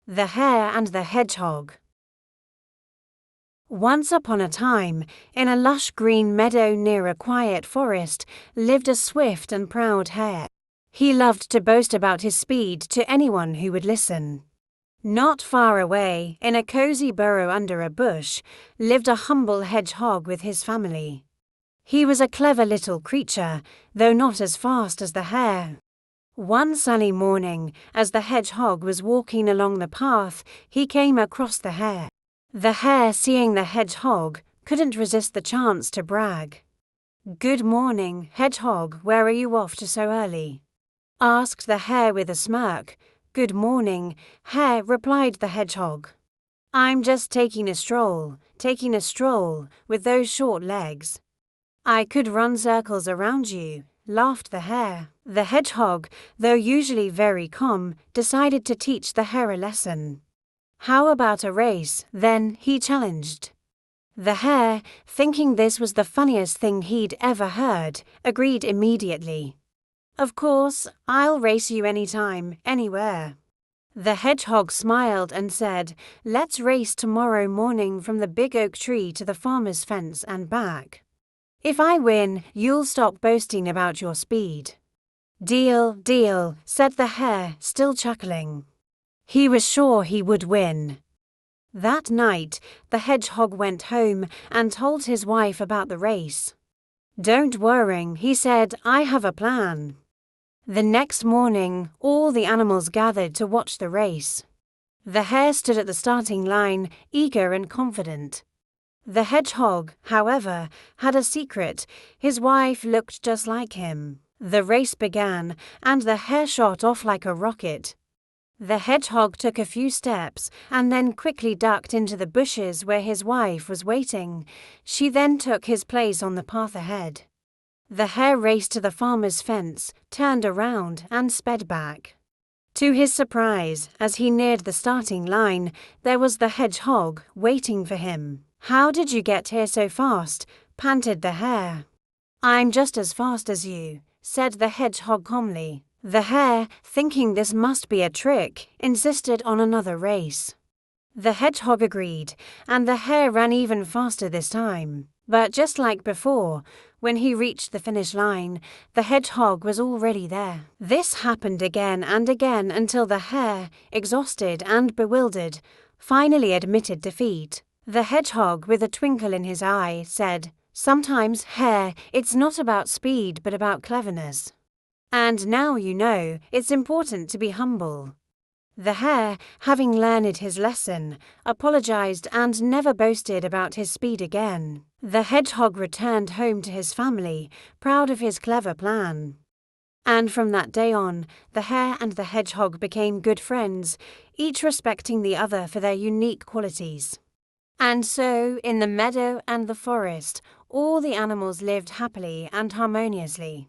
The Hare and the Hedgehog. Once upon a time, in a lush green meadow near a quiet forest, lived a swift and proud hare. He loved to boast about his speed to anyone who would listen. Not far away, in a cozy burrow under a bush, lived a humble hedgehog with his family. He was a clever little creature, though not as fast as the hare. One sunny morning, as the hedgehog was walking along the path, he came across the hare. The hare, seeing the hedgehog, couldn't resist the chance to brag. "Good morning, hedgehog, where are you off to so early?" asked the hare with a smirk. "Good morning, hare," replied the hedgehog. "I'm just taking a stroll, with those short legs." "I could run circles around you," laughed the hare. The hedgehog, though usually very calm, decided to teach the hare a lesson. "How about a race, then?" he challenged. The hare, thinking this was the funniest thing he'd ever heard, agreed immediately. "Of course, I'll race you anytime, anywhere." The hedgehog smiled and said, "Let's race tomorrow morning from the big oak tree to the farmer's fence and back. If I win, you'll stop boasting about your speed." "Deal, deal," said the hare, still chuckling. He was sure he would win. That night, the hedgehog went home and told his wife about the race. "Don't worry," he said, "I have a plan." The next morning, all the animals gathered to watch the race. The hare stood at the starting line, eager and confident. The hedgehog, however, had a secret. His wife looked just like him. The race began, and the hare shot off like a rocket. The hedgehog took a few steps and then quickly ducked into the bushes where his wife was waiting. She then took his place on the path ahead. The hare raced to the farmer's fence, turned around, and sped back. To his surprise, as he neared the starting line, there was the hedgehog waiting for him. "How did you get here so fast?" panted the hare. "I'm just as fast as you," said the hedgehog calmly. The hare, thinking this must be a trick, insisted on another race. The hedgehog agreed, and the hare ran even faster this time. But just like before, when he reached the finish line, the hedgehog was already there. This happened again and again until the hare, exhausted and bewildered, finally admitted defeat. The hedgehog, with a twinkle in his eye, said, "Sometimes, hare, it's not about speed but about cleverness. And now you know, it's important to be humble." The hare, having learned his lesson, apologized and never boasted about his speed again. The hedgehog returned home to his family, proud of his clever plan. And from that day on, the hare and the hedgehog became good friends, each respecting the other for their unique qualities. And so, in the meadow and the forest, all the animals lived happily and harmoniously.